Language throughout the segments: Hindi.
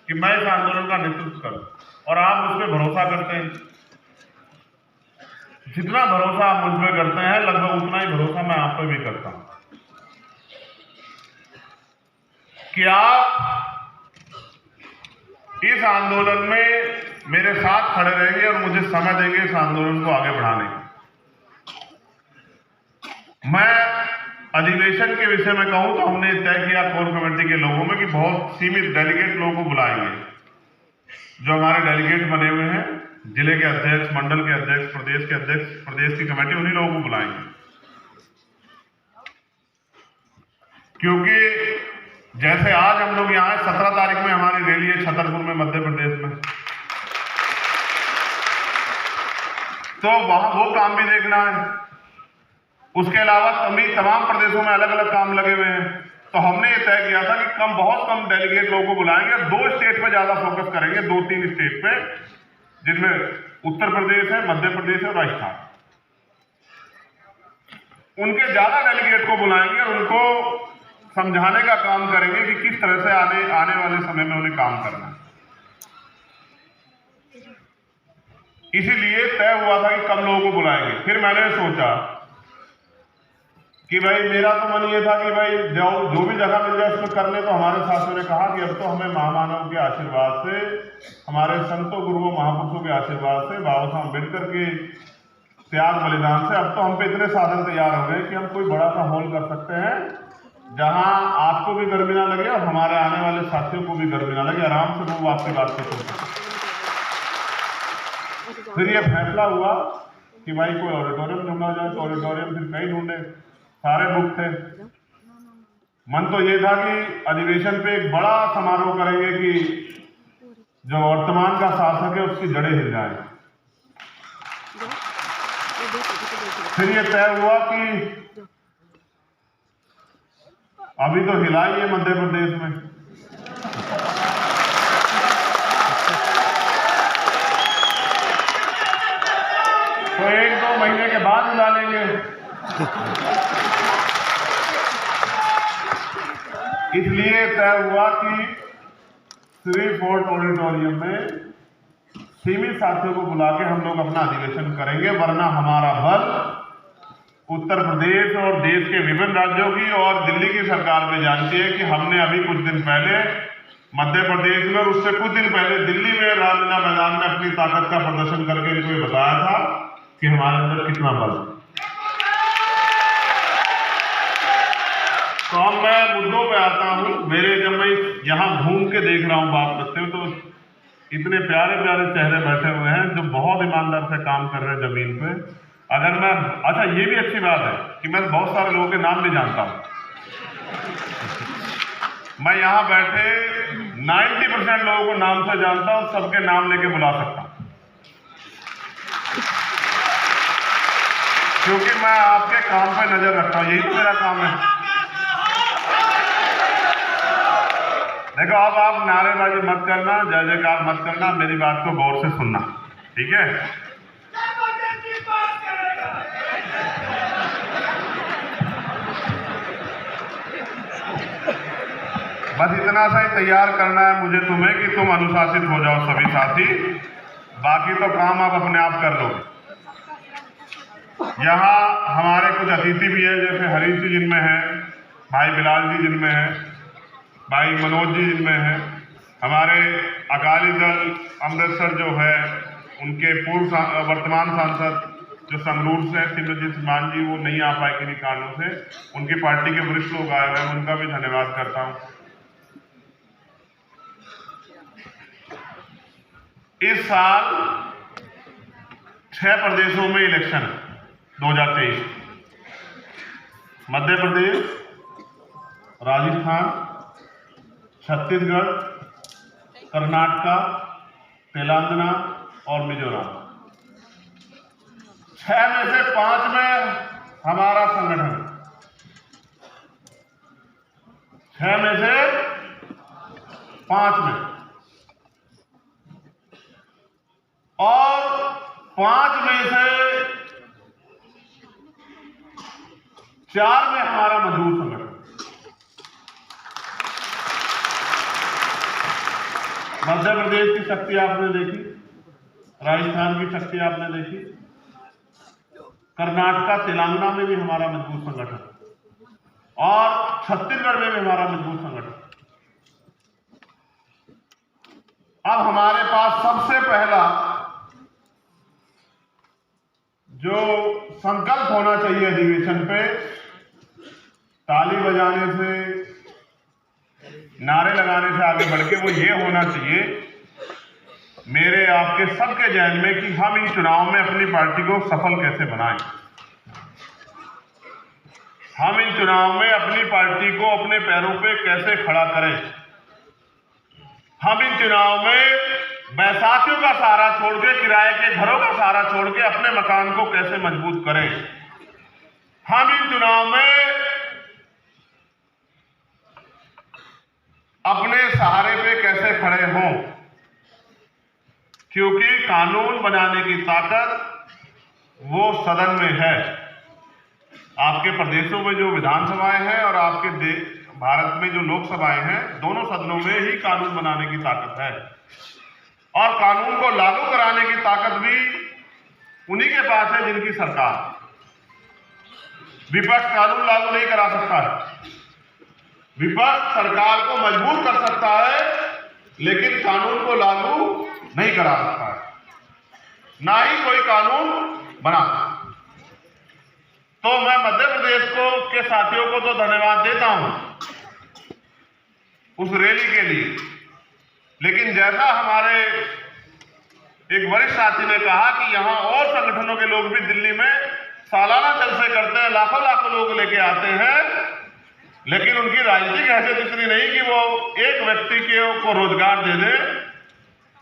कि मैं इस आंदोलन का नेतृत्व करूं, और आप मुझ पर भरोसा करते हैं। जितना भरोसा आप मुझ पर करते हैं, लगभग उतना ही भरोसा मैं आप पर भी करता हूं कि आप इस आंदोलन में मेरे साथ खड़े रहेंगे और मुझे समय देंगे इस आंदोलन को आगे बढ़ाने की। मैं अधिवेशन के विषय में कहूं तो हमने तय किया कोर कमेटी के लोगों में कि बहुत सीमित डेलीगेट लोगों को बुलाएंगे। जो हमारे डेलीगेट बने हुए हैं, जिले के अध्यक्ष, मंडल के अध्यक्ष, प्रदेश के अध्यक्ष, प्रदेश की कमेटी, उन्हीं लोगों को बुलाएंगे। क्योंकि जैसे आज हम लोग यहाँ 17 तारीख में हमारी रैली है छतरपुर में, मध्य प्रदेश में, तो वहां वो काम भी देखना है। उसके अलावा तमाम प्रदेशों में अलग अलग काम लगे हुए हैं। तो हमने ये तय किया था कि बहुत कम डेलीगेट लोगों को बुलाएंगे और 2 स्टेट पे ज्यादा फोकस करेंगे, 2-3 स्टेट पे, जिनमें उत्तर प्रदेश है, मध्य प्रदेश है, राजस्थान। उनके ज्यादा डेलीगेट को बुलाएंगे और उनको समझाने का काम करेंगे कि किस तरह से आने वाले समय में उन्हें काम करना है। इसीलिए तय हुआ था कि कम लोगों को बुलाएंगे। फिर मैंने सोचा कि भाई मेरा तो मन ये था कि भाई जो भी जगह मिल जाए उसमें कर ले। तो हमारे साथियों ने कहा कि अब तो हमें महामानव के आशीर्वाद से, हमारे संतों गुरुओं महापुरुषों के आशीर्वाद से, बाबा साहब अम्बेडकर के त्याग बलिदान से अब तो हम पे इतने साधन तैयार हो गए कि हम कोई बड़ा सा हॉल कर सकते हैं जहां आपको भी गर्मी ना लगे और हमारे आने वाले साथियों को भी गर्मी ना लगे, आराम से वो आपकी बात को सुन सकें। फिर ये फैसला हुआ कि भाई कोई ऑडिटोरियम ढूंढा जाए। तो ऑडिटोरियम फिर कई ढूंढे, सारे बुक थे। मन तो ये था कि अधिवेशन पे एक बड़ा समारोह करेंगे कि जो वर्तमान का शासक है उसकी जड़ें हिल जाए। फिर ये तय हुआ कि अभी तो हिला ही है मध्य प्रदेश में, तो 1-2 महीने के बाद हिला लेंगे। इसलिए तय हुआ कि श्री फोर्ट ऑडिटोरियम में सीमित साथियों को बुला के हम लोग अपना अधिवेशन करेंगे, वरना हमारा बल उत्तर प्रदेश और देश के विभिन्न राज्यों की और दिल्ली की सरकार भी जानती है कि हमने अभी कुछ दिन पहले मध्य प्रदेश में और उससे कुछ दिन पहले दिल्ली में रामलीला मैदान में अपनी ताकत का प्रदर्शन करके इनको ये बताया था कि हमारे अंदर कितना बल। तो अब मैं मुद्दों पे आता हूँ। जब मैं यहाँ घूम के देख रहा हूँ बात करते हुए, तो इतने प्यारे प्यारे चेहरे बैठे हुए हैं जो बहुत ईमानदार से काम कर रहे हैं जमीन पे। अगर मैं अच्छा, ये भी अच्छी बात है कि मैं बहुत सारे लोगों के नाम भी जानता हूँ। मैं यहाँ बैठे 90% लोगों को नाम से जानता हूँ, सबके नाम लेके बुला सकता हूँ, क्योंकि मैं आपके काम पे नजर रखता हूँ। यही तो मेरा काम है। देखो, अब आप नारेबाजी मत करना, जय जयकार मत करना, मेरी बात को गौर से सुनना, ठीक है? बस इतना सा ही तैयार करना है मुझे तुम्हें कि तुम अनुशासित हो जाओ सभी साथी, बाकी तो काम आप अपने आप कर लो। यहाँ हमारे कुछ अतिथि भी है, जैसे हरीश जी जिनमें है, भाई बिलाल जी जिनमें है, भाई मनोज जी जिनमें है, हमारे अकाली दल अमृतसर जो है उनके पूर्व वर्तमान सांसद जो संगरूर से सिमरजीत मान जी, वो नहीं आ पाए किन्हीं कारणों से, उनकी पार्टी के वरिष्ठ लोग आए हुए हैं, उनका भी धन्यवाद करता हूँ। इस साल 6 प्रदेशों में इलेक्शन 2023, मध्य प्रदेश, राजस्थान, छत्तीसगढ़, कर्नाटका, तेलंगाना और मिजोरम। 6 में से 5 में हमारा संगठन, 6 में से 5 में, और 5 में से 4 में हमारा मजदूर संगठन। मध्य प्रदेश की शक्ति आपने देखी, राजस्थान की शक्ति आपने देखी, कर्नाटका तेलंगाना में भी हमारा मजबूत संगठन और छत्तीसगढ़ में भी हमारा मजबूत संगठन। अब हमारे पास सबसे पहला जो संकल्प होना चाहिए अधिवेशन पे, ताली बजाने से, नारे लगाने से आगे बढ़ के, वो ये होना चाहिए मेरे आपके सबके जहन में कि हम इन चुनाव में अपनी पार्टी को सफल कैसे बनाएं। हम इन चुनाव में अपनी पार्टी को अपने पैरों पे कैसे खड़ा करें। हम इन चुनाव में बैसाखियों का सहारा छोड़ के, किराए के घरों का सहारा छोड़ के अपने मकान को कैसे मजबूत करें। हम इन चुनाव में अपने सहारे पे कैसे खड़े हों, क्योंकि कानून बनाने की ताकत वो सदन में है। आपके प्रदेशों में जो विधानसभाएं हैं और आपके भारत में जो लोकसभाएं हैं, दोनों सदनों में ही कानून बनाने की ताकत है और कानून को लागू कराने की ताकत भी उन्हीं के पास है जिनकी सरकार। विपक्ष कानून लागू नहीं करा सकता है, विपक्ष सरकार को मजबूर कर सकता है लेकिन कानून को लागू नहीं करा सकता है, ना ही कोई कानून बना सकता। तो मैं मध्य प्रदेश के साथियों को तो धन्यवाद देता हूं उस रैली के लिए, लेकिन जैसा हमारे एक वरिष्ठ साथी ने कहा कि यहां और संगठनों के लोग भी दिल्ली में सालाना जलसे करते हैं, लाखों लाखों लोग लेके आते हैं, लेकिन उनकी राजनीतिक हैसियत इतनी नहीं कि वो एक व्यक्ति को रोजगार दे दे।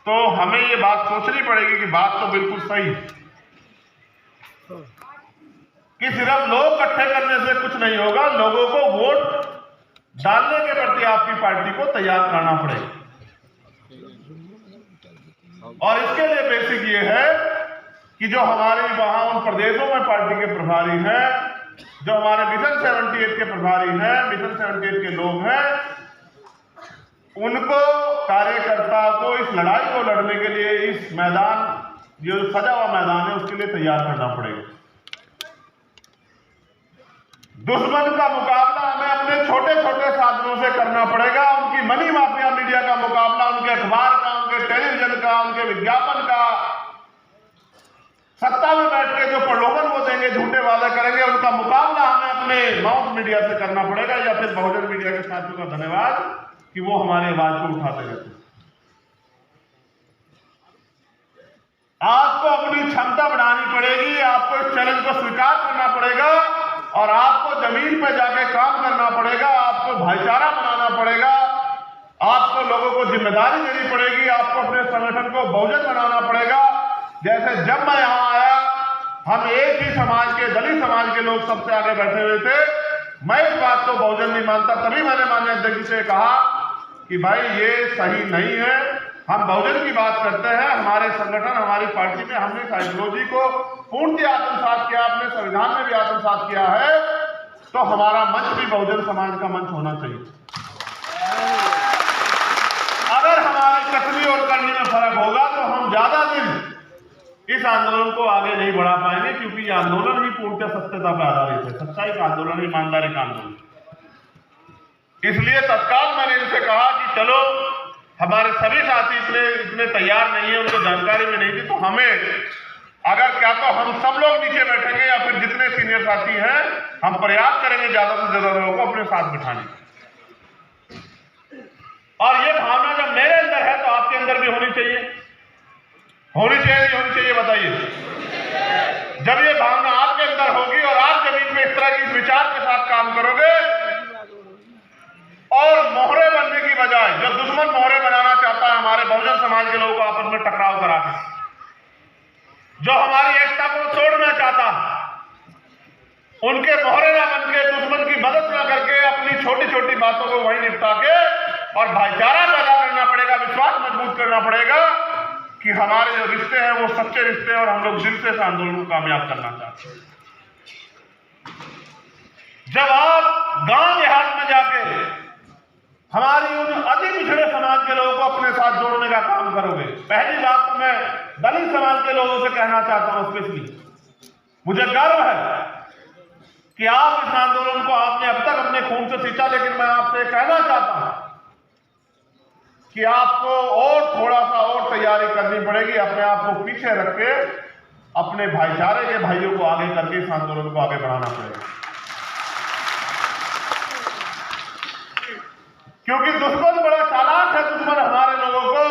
तो हमें ये बात सोचनी पड़ेगी कि बात तो बिल्कुल सही है कि सिर्फ लोग इकट्ठे करने से कुछ नहीं होगा, लोगों को वोट डालने के प्रति आपकी पार्टी को तैयार करना पड़ेगा। और इसके लिए बेसिक ये है कि जो हमारे वहां उन प्रदेशों में पार्टी के प्रभारी हैं, जो हमारे मिशन 78 के प्रभारी हैं, मिशन 78 के लोग हैं, उनको कार्यकर्ता को इस लड़ाई को लड़ने के लिए इस मैदान, जो सजा हुआ मैदान है, उसके लिए तैयार करना पड़ेगा। दुश्मन का मुकाबला हमें अपने छोटे छोटे साधनों से करना पड़ेगा। उनकी मनी माफिया मीडिया का मुकाबला, उनके अखबार का, उनके टेलीविजन का, उनके विज्ञापन का, सत्ता में बैठ के जो प्रलोभन वो देंगे, झूठे वादे करेंगे, उनका मुकाबला हमें अपने माउथ मीडिया से करना पड़ेगा। या फिर बहुजन मीडिया के साथियों का धन्यवाद कि वो हमारी आवाज को उठाते रहते हैं। आपको अपनी क्षमता बढ़ानी पड़ेगी, आपको इस चैलेंज को स्वीकार करना पड़ेगा और आपको जमीन पर जाके काम करना पड़ेगा, आपको भाईचारा बनाना पड़ेगा, आपको लोगों को जिम्मेदारी देनी पड़ेगी, आपको अपने संगठन को बहुजन बनाना पड़ेगा। जैसे जब मैं यहां आया, हम एक ही समाज के, दलित समाज के लोग सबसे आगे बैठे हुए थे। मैं इस बात को बहुजन नहीं मानता, तभी मैंने माननीय अध्यक्ष से कहा कि भाई ये सही नहीं है, हम बहुजन की बात करते हैं। हमारे संगठन, हमारी पार्टी में हमने आइडियोलॉजी को पूर्णतः आत्मसात किया, अपने संविधान में भी आत्मसात किया है, तो हमारा मंच भी बहुजन समाज का मंच होना चाहिए। अगर हमारी कथनी और करनी में फर्क होगा तो हम ज्यादा दिन इस आंदोलन को आगे नहीं बढ़ा पाएंगे, क्योंकि ये आंदोलन ही पूर्णतः सत्यता पर आधारित है, सच्चाई का आंदोलन, ईमानदारी का आंदोलन। इसलिए तत्काल मैंने इनसे कहा कि चलो, हमारे सभी साथी इतने तैयार नहीं है, उनको जानकारी में नहीं थी, तो हमें अगर क्या तो हम सब लोग नीचे बैठेंगे या फिर जितने सीनियर साथी हैं, हम प्रयास करेंगे ज्यादा से ज्यादा लोगों को अपने साथ बिठाने। और ये भावना जब मेरे अंदर है तो आपके अंदर भी होनी चाहिए। होनी चाहिए नहीं होनी चाहिए बताइए? जब ये भावना आपके अंदर होगी और आप जमीन में इस तरह के विचार के साथ काम करोगे और मोहरे बनने की बजाय, जो दुश्मन मोहरे बनाना चाहता है हमारे बहुजन समाज के लोगों को आपस में टकराव करा के, जो हमारी एकता को तोड़ना चाहता है, उनके मोहरे ना बन के, दुश्मन की मदद ना करके, अपनी छोटी छोटी बातों को वहीं निपटा के और भाईचारा पैदा करना पड़ेगा, विश्वास मजबूत करना पड़ेगा कि हमारे जो रिश्ते हैं वो सच्चे रिश्ते हैं और हम लोग दिल से इस आंदोलन को कामयाब करना चाहते हैं। जब आप गांव देहात में जाके हमारी उन अति पिछड़े समाज के लोगों को अपने साथ जोड़ने का काम करोगे। पहली बात तो मैं दलित समाज के लोगों से कहना चाहता हूं, स्पेशली मुझे गर्व है कि आप इस आंदोलन को आपने अब तक अपने खून से सींचा, लेकिन मैं आपसे कहना चाहता हूं कि आपको और थोड़ा सा और तैयारी करनी पड़ेगी। अपने आप को पीछे रख के अपने भाईचारे के भाइयों को आगे करके इस आंदोलन को आगे बढ़ाना पड़ेगा, क्योंकि दुश्मन बड़ा चालाक है। दुश्मन हमारे लोगों को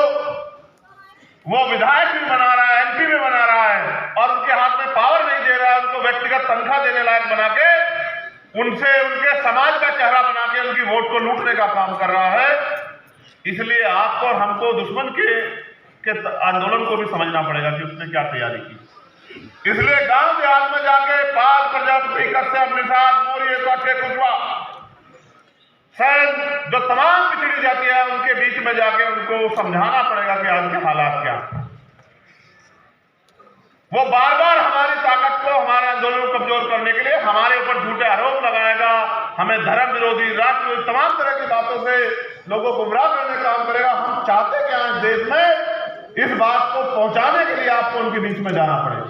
वो विधायक भी बना रहा है, एमपी भी बना रहा है, और उनके हाथ में पावर नहीं दे रहा है, उनको व्यक्तिगत तनख्वाह देने लायक बना के उनसे उनके समाज का चेहरा बना के उनकी वोट को लूटने का काम कर रहा है। इसलिए आपको और हमको दुश्मन के आंदोलन को भी समझना पड़ेगा कि उसने क्या तैयारी की। इसलिए गांव देहात में जाके पाल प्रजापति, कश्यप, निषाद, मौर्य, काठे, कुशवा, सैन, जो तमाम पिछड़ी जाति है, उनके बीच में जाके उनको समझाना पड़ेगा कि आज के हालात क्या। वो बार बार हमारी ताकत को, हमारे आंदोलन को कमजोर करने के लिए हमारे ऊपर झूठे आरोप लगाएगा, हमें धर्म विरोधी, राष्ट्र विरोधी, तमाम तरह की बातों से लोगों को गुमराह करने का काम करेगा। हम चाहते क्या है देश में, इस बात को पहुंचाने के लिए आपको उनके बीच में जाना पड़ेगा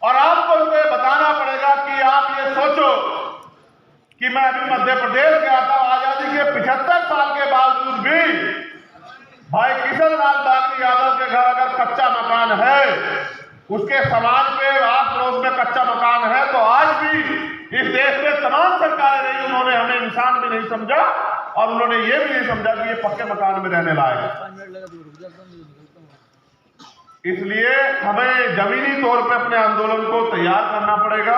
और आपको उनको बताना पड़ेगा कि आप ये सोचो कि मैं अभी मध्य प्रदेश गया था, आजादी के 75 साल के बावजूद भी भाई किशन लाल बागरी यादव के घर अगर कच्चा मकान है, उसके समाज पे आस पड़ोस में कच्चा मकान है, तो आज भी इस देश में तमाम सरकारें रही, उन्होंने हमें इंसान भी नहीं समझा और उन्होंने ये भी नहीं समझा कि ये पक्के मकान में रहने लायक। इसलिए हमें जमीनी तौर पे अपने आंदोलन को तैयार करना पड़ेगा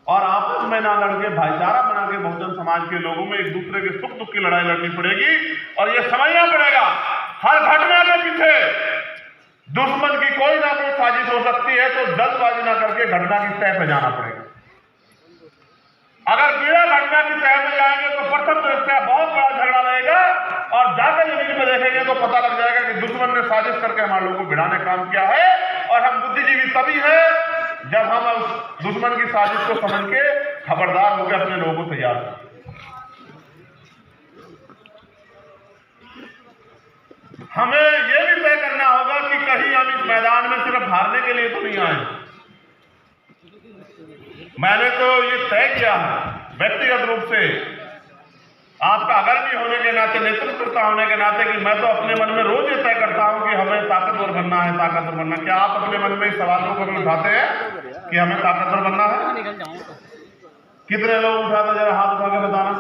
और आपस में ना लड़के भाईचारा बना के बहुजन समाज के लोगों में एक दूसरे के सुख दुख की लड़ाई लड़नी पड़ेगी। और ये समझना पड़ेगा हर घटना के पीछे दुश्मन की कोई ना कोई साजिश हो सकती है, तो जल्दबाजी ना करके घटना की तह पे जाना पड़ेगा। अगर बिना घटना की तह में जाएंगे तो प्रथम तो इसका बहुत बड़ा झगड़ा रहेगा और जाकर जमीन में देखेंगे तो पता लग जाएगा कि दुश्मन ने साजिश करके हमारे लोगों को भिड़ाने का काम किया है। और हम बुद्धिजीवी तभी है जब हम उस दुश्मन की साजिश को समझ के खबरदार होकर अपने लोगों को तैयार करें। हमें यह भी तय करना होगा कि कहीं हम इस मैदान में सिर्फ हारने के लिए तो नहीं आए। मैंने तो ये तय किया है व्यक्तिगत रूप से, आपका अग्रणी होने के नाते, नेतृत्वकर्ता होने के नाते, कि मैं तो अपने मन में रोज ये तय करता हूं कि हमें ताकतवर बनना है, ताकतवर बनना। क्या आप अपने मन में इस सवाल को कभी उठाते हैं कि हमें ताकतवर बनना है? कितने लोग उठाते, जरा हाथ उठा के बताना।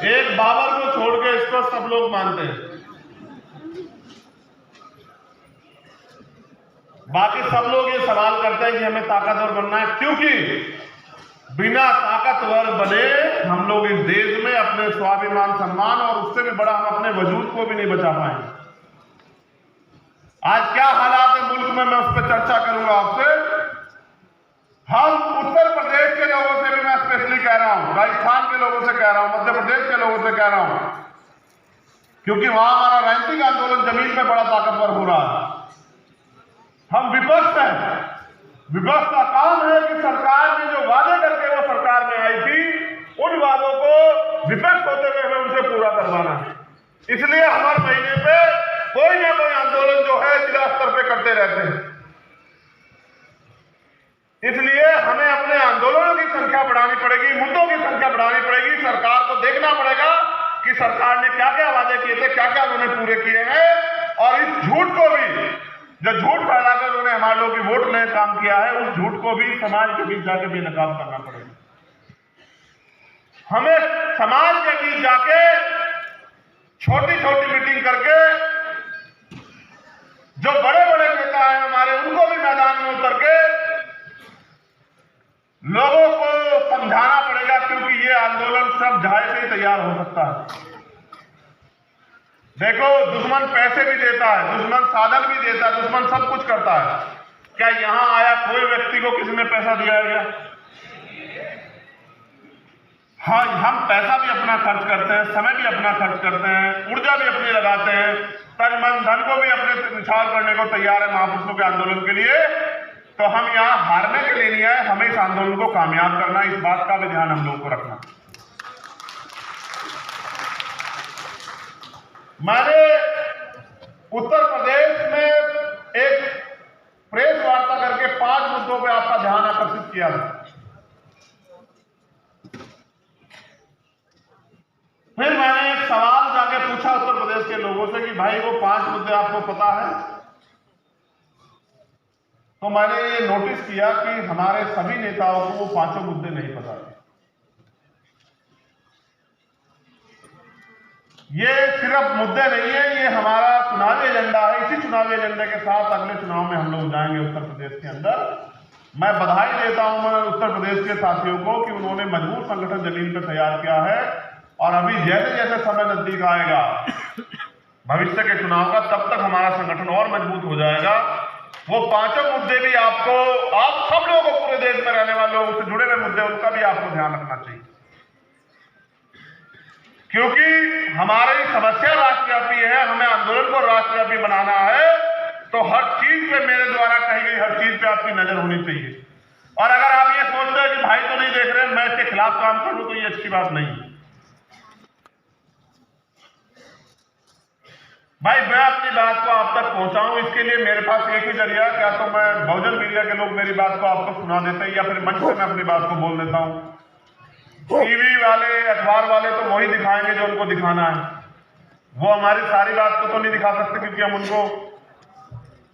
एक बाबर को छोड़ के इसको सब लोग मानते हैं, बाकी सब लोग ये सवाल करते हैं कि हमें ताकतवर बनना है, क्योंकि बिना ताकतवर बने हम लोग इस देश में अपने स्वाभिमान, सम्मान और उससे भी बड़ा हम अपने वजूद को भी नहीं बचा पाएंगे। आज क्या हालात है मुल्क में, मैं उस पर चर्चा करूंगा आपसे। हम उत्तर प्रदेश के लोगों से भी मैं स्पेशली कह रहा हूं, राजस्थान के लोगों से कह रहा हूं, मध्य प्रदेश के लोगों से कह रहा हूं, क्योंकि वहां हमारा रैंकिंग आंदोलन जमीन पे बड़ा ताकतवर हो रहा है। हम विपक्ष हैं, विपक्ष का काम है कि सरकार ने जो वादे करके वो सरकार में आई थी, उन वादों को विपक्ष होते हुए हमें उनसे पूरा करवाना है। इसलिए हर महीने पे कोई ना कोई आंदोलन जो है जिला स्तर पे करते रहते हैं। इसलिए हमें अपने आंदोलनों की संख्या बढ़ानी पड़ेगी, मुद्दों की संख्या बढ़ानी पड़ेगी। सरकार को देखना पड़ेगा कि सरकार ने क्या क्या वादे किए थे, क्या क्या उन्होंने पूरे किए हैं, और इस झूठ को भी, जो झूठ फैलाकर उन्होंने हमारे लोगों की वोट लेने काम किया है, उस झूठ को भी समाज के बीच जाके बेनकाब करना पड़ेगा। हमें समाज के बीच जाके छोटी छोटी मीटिंग करके जो बड़े बड़े नेता हैं हमारे, उनको भी मैदान में उतर के लोगों को समझाना पड़ेगा, क्योंकि ये आंदोलन सब जहां से ही तैयार हो सकता है। देखो, दुश्मन पैसे भी देता है, दुश्मन साधन भी देता है, दुश्मन सब कुछ करता है। क्या यहां आया कोई व्यक्ति को किसी ने पैसा दिया है क्या? हाँ, हम पैसा भी अपना खर्च करते हैं, समय भी अपना खर्च करते हैं, ऊर्जा भी अपनी लगाते हैं, तन मन धन को भी अपने निछावर करने को तैयार है महापुरुषों के आंदोलन के लिए। तो हम यहाँ हारने के लिए नहीं आए, हमें इस आंदोलन को कामयाब करना, इस बात का भी ध्यान हम लोगों को रखना। मैंने उत्तर प्रदेश में एक प्रेस वार्ता करके 5 मुद्दों पे आपका ध्यान आकर्षित किया था। फिर मैंने एक सवाल जाके पूछा उत्तर प्रदेश के लोगों से कि भाई वो 5 मुद्दे आपको पता है? तो मैंने ये नोटिस किया कि हमारे सभी नेताओं को वो 5 मुद्दे नहीं पता थे। ये सिर्फ मुद्दे नहीं है, ये हमारा चुनावी एजेंडा है। इसी चुनावी एजेंडे के साथ अगले चुनाव में हम लोग जाएंगे उत्तर प्रदेश के अंदर। मैं बधाई देता हूं मैं उत्तर प्रदेश के साथियों को कि उन्होंने मजबूत संगठन जमीन पर तैयार किया है और अभी जैसे जैसे समय नजदीक आएगा भविष्य के चुनाव का, तब तक हमारा संगठन और मजबूत हो जाएगा। वो 5 मुद्दे भी आपको, आप सब लोगों को, पूरे देश में रहने वाले लोगों से जुड़े हुए मुद्दे, उनका भी आपको ध्यान रखना चाहिए, क्योंकि हमारी समस्या राष्ट्रव्यापी है। हमें आंदोलन को राष्ट्रव्यापी बनाना है, तो हर चीज पे, मेरे द्वारा कही गई हर चीज पे आपकी नजर होनी चाहिए। और अगर आप ये सोचते हैं कि भाई तो नहीं देख रहे, मैं इसके खिलाफ काम करूं, तो ये अच्छी बात नहीं है। भाई मैं अपनी बात को आप तक पहुंचाऊं, इसके लिए मेरे पास एक ही जरिया, क्या तो मैं बहुजन मीडिया के लोग मेरी बात को आपको सुना देते हैं, या फिर मंच से मैं अपनी बात को बोल देता हूं। टीवी वाले, अखबार वाले तो वही दिखाएंगे जो उनको दिखाना है। वो हमारी सारी बात को तो नहीं दिखा सकते, क्योंकि हम उनको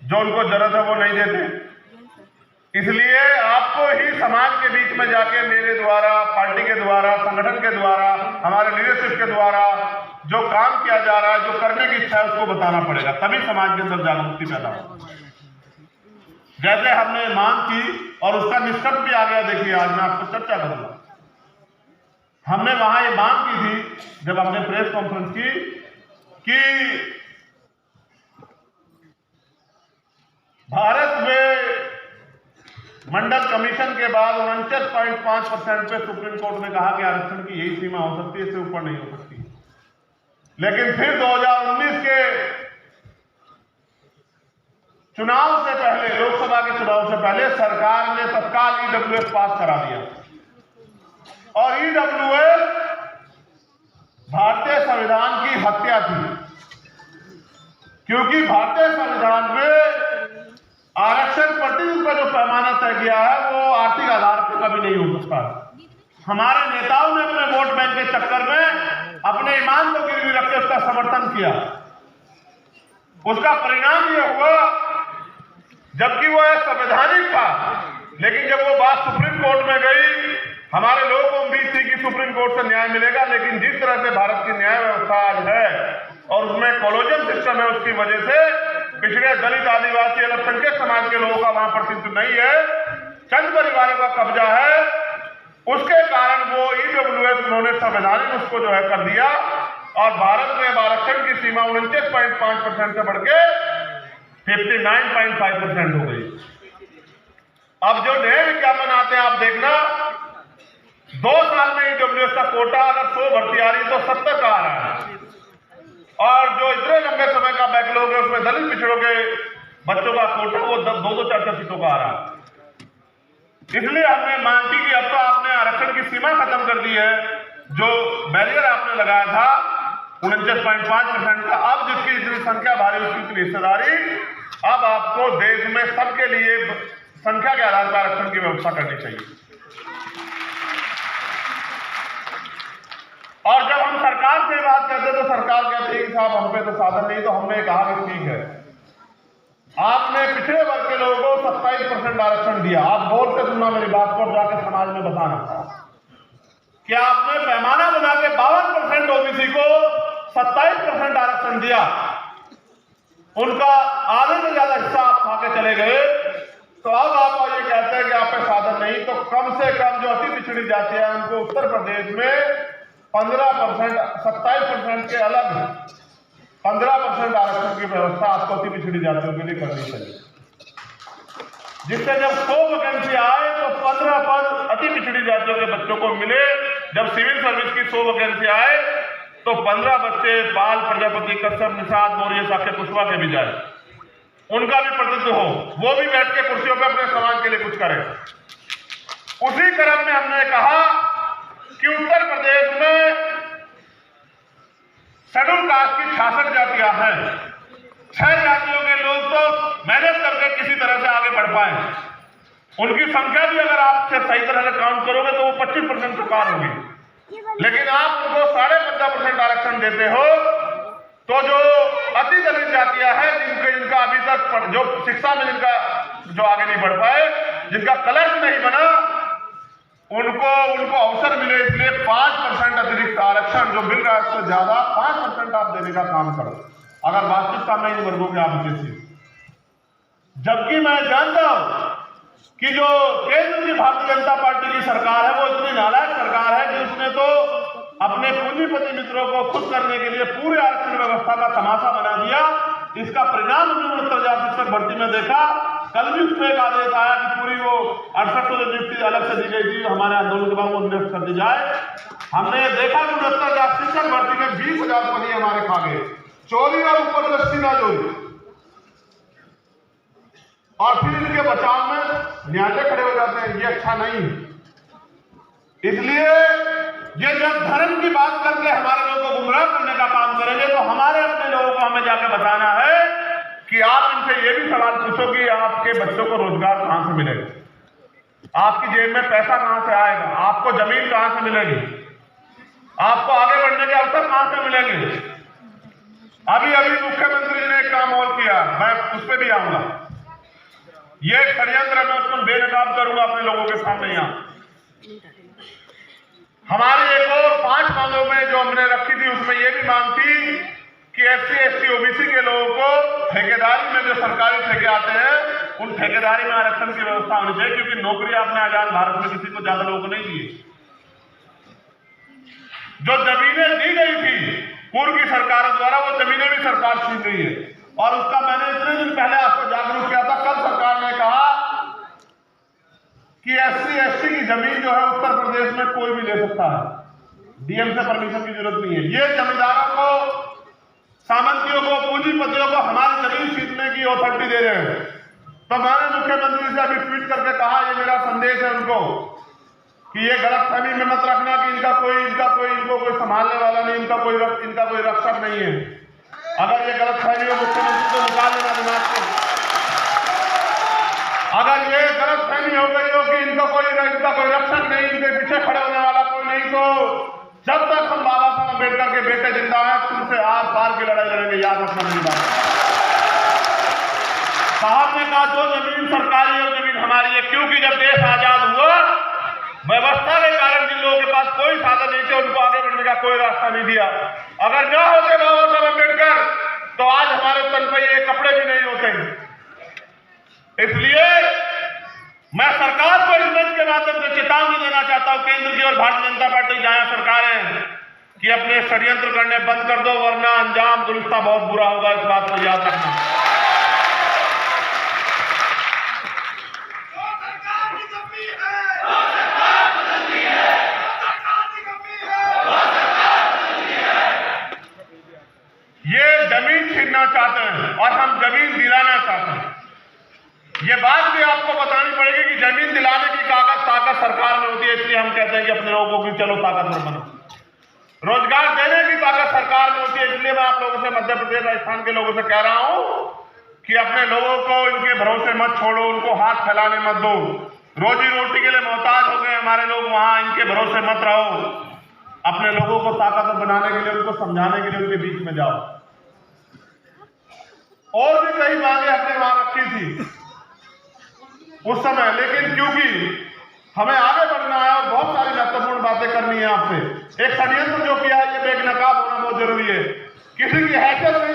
जो उनको जरूरत है वो नहीं देते। इसलिए आपको ही समाज के बीच में जाके मेरे द्वारा, पार्टी के द्वारा, संगठन के द्वारा, हमारे लीडरशिप के द्वारा जो काम किया जा रहा है, जो करने की इच्छा है, उसको बताना पड़ेगा, तभी समाज के अंदर जागृति पैदा हो। जैसे हमने मांग की और उसका निष्कर्ष भी आ गया। देखिए आज मैं आपको चर्चा करूंगा। हमने वहां ये मांग की थी जब हमने प्रेस कॉन्फ्रेंस की कि भारत में मंडल कमीशन के बाद 49.5% पे सुप्रीम कोर्ट ने कहा कि आरक्षण की यही सीमा हो सकती है, इससे ऊपर नहीं हो सकती। लेकिन फिर 2019 के चुनाव से पहले, लोकसभा के चुनाव से पहले, सरकार ने तत्काल ईडब्ल्यूएस पास करा दिया। और ईडब्ल्यूएस भारतीय संविधान की हत्या थी, क्योंकि भारतीय संविधान में आरक्षण प्रतिनिधि का जो पैमाना तय किया है वो आर्थिक आधार पर कभी नहीं हो सकता। हमारे नेताओं ने अपने वोट बैंक के चक्कर में अपने ईमान को गिरवी रख के उसका समर्थन किया। उसका परिणाम यह हुआ, जबकि वो संवैधानिक था, लेकिन जब वो बात सुप्रीम कोर्ट में गई, हमारे लोगों को उम्मीद थी कि सुप्रीम कोर्ट से न्याय मिलेगा। लेकिन जिस तरह से भारत की न्याय व्यवस्था आज है और उसमें कॉलोनियल सिस्टम है, उसकी वजह से पिछड़े, दलित, आदिवासी, अल्पसंख्यक समाज के लोगों का वहां प्रतिनिधित्व नहीं है, चंद परिवारों का कब्जा है। उसके कारण वो ईडब्ल्यूएस उन्होंने संवैधानिक उसको जो है कर दिया और भारत में आरक्षण की सीमा 49.5% से बढ़ के 59.5% हो गई। अब जो नए विज्ञापन आते हैं, आप देखना, 2 साल में ईडब्ल्यूएस का कोटा अगर 100 भर्ती आ रही तो 70 का आ रहा है, और जो इतने लंबे समय का बैकलॉग है उसमें दलित पिछड़ों के बच्चों का कोटा वो 2-4 सीटों का आ रहा है। इसलिए हमने मांग की कि अब तो आपने आरक्षण की सीमा खत्म कर दी है, जो बैरियर आपने लगाया था 49.5% का, अब जिसकी इतनी संख्या भारी, उसकी इतनी हिस्सेदारी, अब आपको देश में सबके लिए संख्या के आधार पर आरक्षण की व्यवस्था करनी चाहिए। और जब हम सरकार से बात करते तो सरकार कहती है कि साहब हम पे तो साधन नहीं, तो हमने कहा कि ठीक है, आपने पिछड़े वर्ग के लोगों को 27% आरक्षण दिया। आप गौर से सुनना मेरी बात को, जाकर समाज में बताना कि आपने पैमाना बना के 52% ओबीसी को 27% आरक्षण दिया, उनका आधे से ज्यादा हिस्सा आप खा के चले गए। तो अब आप ये कहते हैं कि आप पे साधन नहीं, तो कम से कम जो अति पिछड़ी जाति है उनको उत्तर प्रदेश में 15%, 27% के अलग 15% आरक्षण की व्यवस्था आपको अति पिछड़ी जातियों के लिए करनी चाहिए, जिससे जब 100 वैकेंसी आए तो 15 पद अति पिछड़ी जातियों के बच्चों को मिले। जब सिविल सर्विस की 100 वैकेंसी आए तो 15 बच्चे बाल, प्रजापति, कश्यप, निषाद, मौर्य, शाक्य, कुशवाहा के भी जाए, उनका भी प्रतिनिधित्व हो, वो भी बैठ के कुर्सियों पर अपने समाज के लिए कुछ करें। उसी क्रम में हमने कहा कि उत्तर प्रदेश में शेड्यूल कास्ट की 66 जाति बढ़ पाए। उनकी संख्या भी अगर आप सही तरह से काउंट करोगे तो वो 25% से पार होगी, लेकिन आप उनको 15.5% आरक्षण देते हो तो जो अति दलित जातियां हैं जिनका अभी तक जो शिक्षा में जिनका जो आगे नहीं बढ़ पाए, जिनका कलर्स नहीं बना, उनको अवसर मिले, इसलिए 5% अतिरिक्त आरक्षण जो मिल रहा है उससे ज्यादा 5% आप देने का काम करो अगर वास्तविकता में इन वर्गों के आप उद्देश्य। जबकि मैं जानता हूं कि जो केंद्र की भारतीय जनता पार्टी की सरकार है वो इतनी नालायक सरकार है कि उसने तो अपने पूंजीपति मित्रों को खुश करने के लिए पूरे आरक्षण व्यवस्था का तमाशा बना दिया। इसका परिणाम हमने उत्तर शिक्षक भर्ती में देखा। कल भी उसमें एक आदेश आया कि पूरी वो 68 जो नियुक्ति अलग से दी गई थी हमारे आंदोलन के बाद वो नियुक्त कर दी जाए। हमने देखा कि 69,000 शिक्षक भर्ती में 20,000 पद हमारे खा गए, चोरी और ऊपर से सीधा चोरी, और फिर इनके बचाव में न्यायालय खड़े हो जाते हैं। ये अच्छा नहीं। इसलिए ये जब धर्म की बात करके हमारे लोगों को गुमराह करने का काम करेंगे तो हमारे अपने लोगों को हमें जाकर बताना है कि आप इनसे ये भी सवाल पूछो कि आपके बच्चों को रोजगार कहां से मिलेगा, आपकी जेब में पैसा कहां से आएगा, आपको जमीन कहां से मिलेगी, आपको आगे बढ़ने के अवसर कहां से मिलेंगे। अभी मुख्यमंत्री ने एक काम और किया, मैं उस पर भी आऊंगा। ये षड्यंत्र मैं उसको बेनकाब करूंगा अपने लोगों के सामने। यहां हमारी एक और 5 मांगों में जो हमने रखी थी उसमें यह भी मांग थी कि SC, ST, OBC के लोगों को ठेकेदारी में जो सरकारी ठेके आते हैं उन ठेकेदारी में आरक्षण की व्यवस्था होनी चाहिए, क्योंकि नौकरी आपने आजाद भारत में किसी को ज्यादा लोगों को नहीं दी। जो जमीनें दी गई थी पूर्व की सरकारों द्वारा वो जमीनें भी सरकार छीन रही है, और उसका मैंने इतने दिन पहले आपको जागरूक किया था। कल सरकार ने कहा कि SC, ST की जमीन जो है उत्तर प्रदेश में कोई भी ले सकता है, DM से परमिशन की जरूरत नहीं है। ये जमींदारों को, सामंतियों को, पूंजीपतियों को हमारी जमीन छीनने की अथॉरिटी दे रहे हैं। तो मैंने मुख्यमंत्री से अभी ट्वीट करके कहा, ये मेरा संदेश है उनको कि ये गलतफहमी में मत रखना कि इनको कोई संभालने वाला नहीं, इनका कोई रक्षक नहीं है। अगर ये गलतफहमी हो मुख्यमंत्री को निकाल लेना दिमाग से। अगर ये गलतफहमी हो गई हो कि इनका कोई रक्षक नहीं, इनके पीछे खड़े होने वाला कोई नहीं, तो जब तक हम बाबा साहब अम्बेडकर के बेटे जिंदा हैं तुमसे आर पार की लड़ाई लड़ेंगे। याद रखना मेरी बात। साहब ने कहा जो जमीन सरकारी है जमीन हमारी है, क्योंकि जब देश आजाद हुआ व्यवस्था के कारण जिन लोगों के पास कोई साधन नहीं थे उनको आगे बढ़ने का कोई रास्ता नहीं दिया। अगर न होते बाबा साहब अम्बेडकर तो आज हमारे तन पर ये कपड़े भी नहीं होते। इसलिए मैं सरकार को इस मंच के माध्यम से चेतावनी देना चाहता हूं, केंद्र की और भारतीय जनता पार्टी जहां सरकारें कि अपने षड्यंत्र करने बंद कर दो, वरना अंजाम दुरुस्ता बहुत बुरा होगा। इस बात को याद रखना। ये जमीन छीनना चाहते हैं और हम जमीन दिलाना चाहते हैं। ये बात भी आपको बतानी पड़ेगी कि जमीन दिलाने की ताकत सरकार में होती है। इसलिए हम कहते हैं कि अपने लोगों को चलो ताकतवर बनो। रोजगार देने की ताकत सरकार में होती है। इसलिए मैं आप लोगों से, मध्य प्रदेश राजस्थान के लोगों से कह रहा हूं कि अपने लोगों को इनके भरोसे मत छोड़ो, उनको हाथ फैलाने मत दो। रोजी रोटी के लिए मोहताज हो गए हमारे लोग, वहां इनके भरोसे मत रहो। अपने लोगों को ताकतवर बनाने के लिए, उनको समझाने के लिए उनके बीच में जाओ। और भी कई बातें हमने वहां रखी थी उस समय, लेकिन क्योंकि हमें आगे बढ़ना है और बहुत सारी महत्वपूर्ण बातें करनी है आपसे। एक षड्यंत्र जो किया है ये बेनकाब होना बहुत जरूरी है। किसी की हैसियत नहीं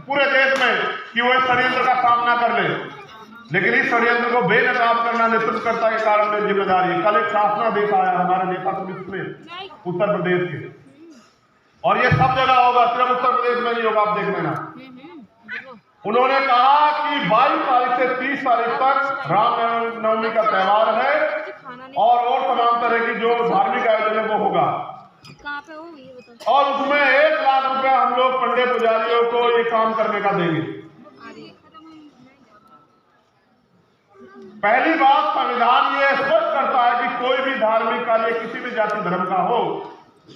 पूरे देश में कि वो इस षड्यंत्र का सामना कर ले, लेकिन इस षड्यंत्र को बेनकाब करना नेतृत्वकर्ता के कारण में जिम्मेदारी है। कल एक शासनादेश आया हमारे नेता पुलिस में उत्तर प्रदेश के, और ये सब जगह होगा, सिर्फ उत्तर प्रदेश में नहीं होगा, आप देख लेना। उन्होंने कहा कि 22 तारीख से 30 तारीख तक रामनवमी का त्यौहार है और तमाम तरह की जो धार्मिक आयोजन है वो होगा। कहाँ पे होगी ये बताओ? और उसमें 1 लाख रुपया हम लोग पंडित पुजारियों को ये काम करने का देंगे। पहली बात, संविधान ये स्पष्ट करता है कि कोई भी धार्मिक कार्य किसी भी जाति धर्म का हो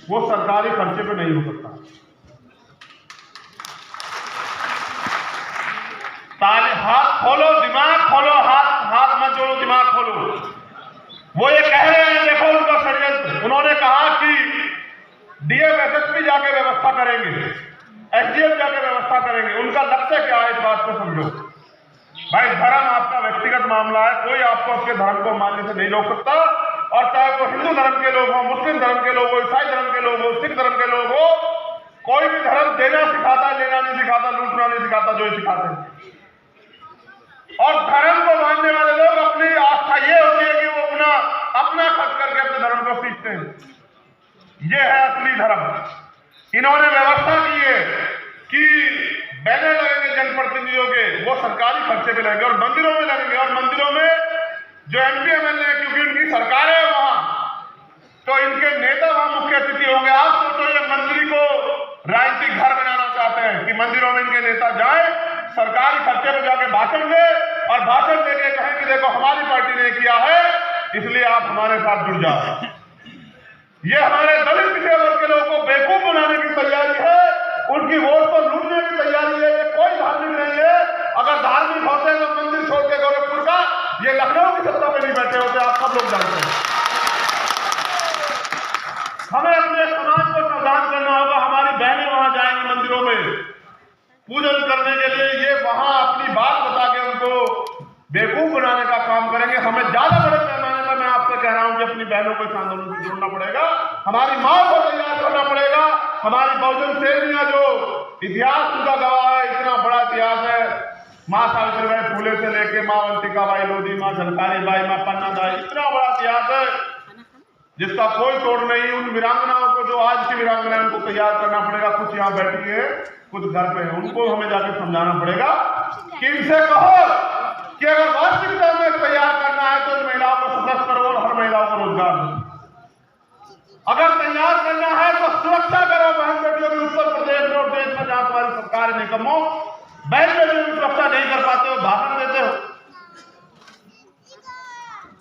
वो सरकारी खर्चे पे नहीं हो सकता। हाथ खोलो, दिमाग खोलो, हाथ मत जोड़ो, दिमाग खोलो। वो ये कह रहे हैं, देखो उनका षड्यंत्र। उन्होंने कहा कि डीएम एसएसपी जाके व्यवस्था करेंगे, एसडीएम जाके व्यवस्था करेंगे। उनका लक्ष्य क्या है इस बात को समझो भाई। धर्म आपका व्यक्तिगत मामला है, कोई आपको अपने धर्म को मानने से नहीं रोक सकता। और चाहे वो हिंदू धर्म के लोग हो, मुस्लिम धर्म के लोग हो, ईसाई धर्म के लोग हो, सिख धर्म के लोग हो, कोई भी धर्म देना सिखाता, लेना नहीं सिखाता, लूटना नहीं सिखाता, जो सिखाते हैं। और धर्म को मानने वाले लोग अपनी आस्था ये होती है कि वो अपना खर्च करके अपने धर्म को सीखते हैं। ये है असली धर्म। इन्होंने व्यवस्था की है कि बैनर लगेंगे जनप्रतिनिधियों के, वो सरकारी खर्चे पे लगेंगे और मंदिरों में लगेंगे। और मंदिरों में जो एमपी एमएलए है, क्योंकि उनकी सरकार है वहां, तो इनके नेता वहां मुख्य अतिथि होंगे। आप सोचो, ये मंदिर को राजनीतिक घर बनाना चाहते हैं कि मंदिरों में इनके नेता जाए, सरकारी खर्चे में जाके भाषण दे और भाषण देके कहें कि देखो हमारी पार्टी ने किया है, इसलिए आप हमारे साथ जुड़ जाओ। ये हमारे दलित पिछड़े वर्ग के लोगों को बेवकूफ बनाने की तैयारी है, उनकी वोट को लूटने की तैयारी है। ये कोई धार्मिक नहीं है। अगर धार्मिक होते तो मंदिर छोड़ के गोरखपुर का ये लखनऊ की सत्ता पे नहीं बैठे होते, आप सब लोग जानते हैं। हमें अपने समाज को सावधान करना होगा। हमारी बहनें वहां जाएंगी मंदिरों में पूजन करने के लिए, ये वहां अपनी बात बता के उनको बेवकूफ बनाने का काम करेंगे। हमें ज्यादा बड़े पैमाने पर मैं आपसे कह रहा हूं कि अपनी बहनों को इस आंदोलन से जोड़ना पड़ेगा, हमारी माँ को तैयार करना पड़ेगा। हमारी बहुजन सेनिया जो इतिहास उनका गवाह है, इतना बड़ा इतिहास है, माँ सावित्रीबाई फुले से लेके माँ अंतिकाबाई लोधी, माँ झलकारी बाई, माँ पन्ना दाई, इतना बड़ा इतिहास है जिसका कोई तोड़ नहीं। उन वीरांगनाओं को, जो आज की वीरांगना, उनको तैयार करना पड़ेगा। कुछ यहाँ बैठी है, कुछ घर पे है, उनको हमें जाके समझाना पड़ेगा कि इनसे कहो कि अगर वास्तविकता में तैयार करना है तो इन महिलाओं को सशक्त करो और हर महिलाओं को रोजगार दो। अगर तैयार करना है तो सुरक्षा करो बहन बेटियों की। उत्तर प्रदेश में और देश में जहां तुम्हारी सरकार निकम्मो बहन बेटियों की सुरक्षा नहीं कर पाते हो, भाषण देते हो,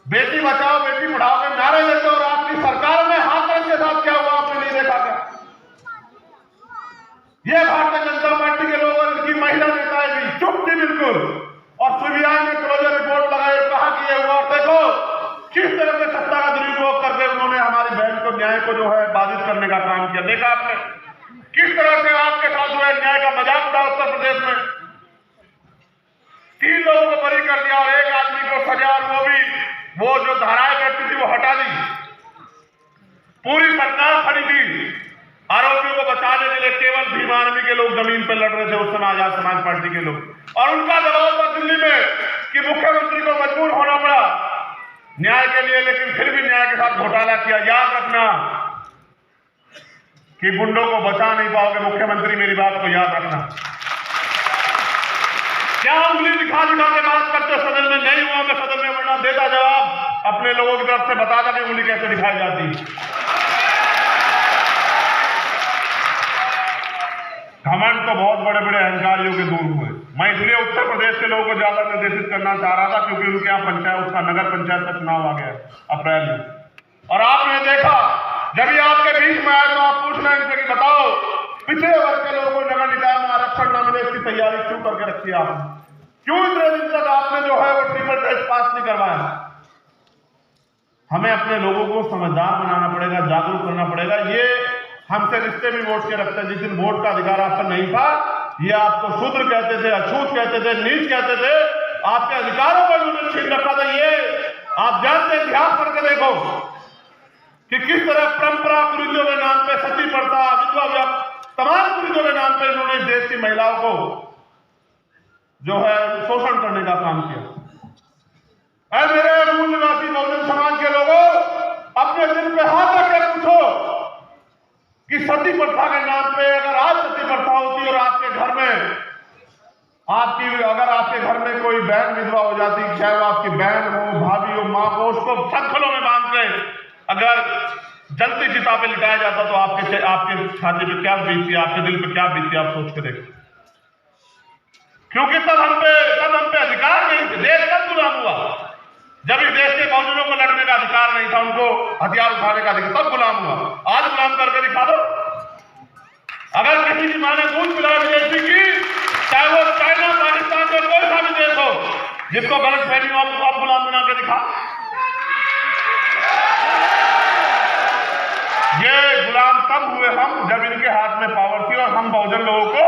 बेटी बचाओ बेटी पढ़ाओ के नारे देते हो, और आपकी सरकार में हाथरस के साथ क्या हुआ आपने नहीं देखा क्या? ये भारतीय जनता पार्टी के लोग और इनकी महिला नेताएं भी चुप थी बिल्कुल। और सीबीआई ने क्लोजर रिपोर्ट लगाई, कहा कि ये हुआ। देखो किस तरह से सत्ता का दुरुपयोग करके उन्होंने हमारी बहन को, न्याय को जो है बाधित करने का काम किया। देखा आपने किस तरह से आपके साथ जो है न्याय का मजाक उड़ा। उत्तर प्रदेश में 3 लोगों को बरी कर दिया और 1 आदमी को सजा, और वो जो धाराएं करती थी वो हटा दी। पूरी सरकार खड़ी थी आरोपियों को बचाने के लिए। केवल भीम आर्मी के लोग जमीन पर लड़ रहे थे उस समय, आजाद समाज पार्टी के लोग, और उनका दबाव था दिल्ली में कि मुख्यमंत्री को मजबूर होना पड़ा न्याय के लिए, लेकिन फिर भी न्याय के साथ घोटाला किया। याद रखना कि गुंडों को बचा नहीं पाओगे मुख्यमंत्री, मेरी बात को याद रखना। क्या उंगली दिखा दिखा के बात करते सदन में? नहीं हुआ मैं सदन में, वरना देता जवाब अपने लोगों की तरफ से, बताता कि उंगली कैसे दिखाई जाती है। घमंड तो बहुत बड़े बड़े अहंकारियों के दूर हुए। मैं इसलिए उत्तर प्रदेश के लोगों को ज्यादा निर्देशित करना चाह रहा था क्योंकि उनके यहाँ पंचायत, उसका नगर पंचायत का चुनाव आ गया अप्रैल में, और आपने देखा जब ये आपके बीच में आए तो आप पूछ रहे हैं कि बताओ पिछड़े वर्ग के लोगों को नगर निकाय में आरक्षण न मिले, इसकी तैयारी क्यों करके रखी आपने? क्यों इतने दिन तक आपने जो है वो ट्रिपल टेस्ट पास नहीं करवाया? हमें अपने लोगों को समझदार बनाना पड़ेगा, जागरूक करना पड़ेगा। ये हमसे रिश्ते भी वोट के रखते हैं। जिस दिन वोट का अधिकार आप पर नहीं था, ये आपको शूद्र कहते थे, अछूत कहते थे, नीच कहते थे, आपके अधिकारों पर उन्होंने छीन रखा था। ये आप जानते हैं, इतिहास पढ़ के देखो कि किस तरह परंपरा कुरीतियों के नाम पे, सती प्रथा, विधवा, तमाम कुरीतियों के नाम पे इन्होंने देश की महिलाओं को जो है शोषण करने का काम किया। ऐ मेरे मूल निवासी बहुजन समाज के लोगों, अपने दिल पे हाथ रख के पूछो कि सती प्रथा के नाम पे अगर आज सती प्रथा होती और आपके घर में अगर आपके घर में कोई बहन विधवा हो जाती, चाहे वो आपकी बहन हो, भाभी हो, माँ को, उसको शंखलों में बांध के अगर जलती चिता पे लिटाया जाता तो आपके छाती पे क्या बीतती, आपके दिल पे क्या बीतती, आप सोच के देखो। क्योंकि तब हम पे अधिकार नहीं थे। देश कब गुलाम हुआ? जब इस देश के बहुजनों को लड़ने का अधिकार नहीं था, उनको हथियार उठाने का अधिकार, तब गुलाम हुआ। आज गुलाम करके दिखा दो। अगर किसी की मां ने दूध पिलाया विदेशी की, चाहे वो चाइना, पाकिस्तान का कोई सा भी देश हो, जिसको गलत फहमी हो आप गुलाम बना के दिखा। ये गुलाम तब हुए हम जब इनके हाथ में पावर थी और हम बहुजन लोगों को,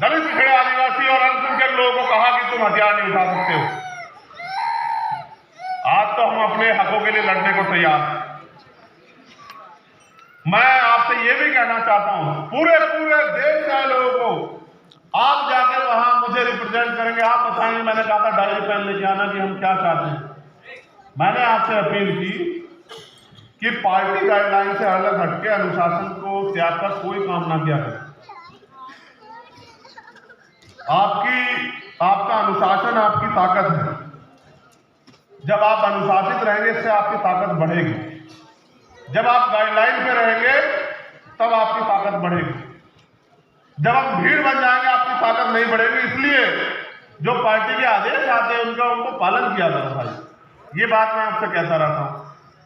दलित पिछड़े आदिवासी और अल्पसंख्यक लोगों को कहा कि तुम हथियार नहीं उठा सकते हो। आज तो हम अपने हकों के लिए लड़ने को तैयार हैं। मैं आपसे ये भी कहना चाहता हूं, पूरे देश के लोगों को, आप जाकर वहां मुझे रिप्रेजेंट करेंगे, आप बताएंगे, मैंने कहा था डायरी पेन लेके आना कि हम क्या चाहते हैं। मैंने आपसे अपील की कि पार्टी गाइडलाइन से अलग हटके अनुशासन को त्याग कर कोई काम ना किया करें। आपका अनुशासन आपकी ताकत है। जब आप अनुशासित रहेंगे इससे आपकी ताकत बढ़ेगी। जब आप गाइडलाइन पे रहेंगे तब आपकी ताकत बढ़ेगी। जब आप भीड़ बन जाएंगे आपकी ताकत नहीं बढ़ेगी। इसलिए जो पार्टी के आदेश आते हैं उनको पालन किया करो भाई। ये बात मैं आपसे कहता रहता हूं।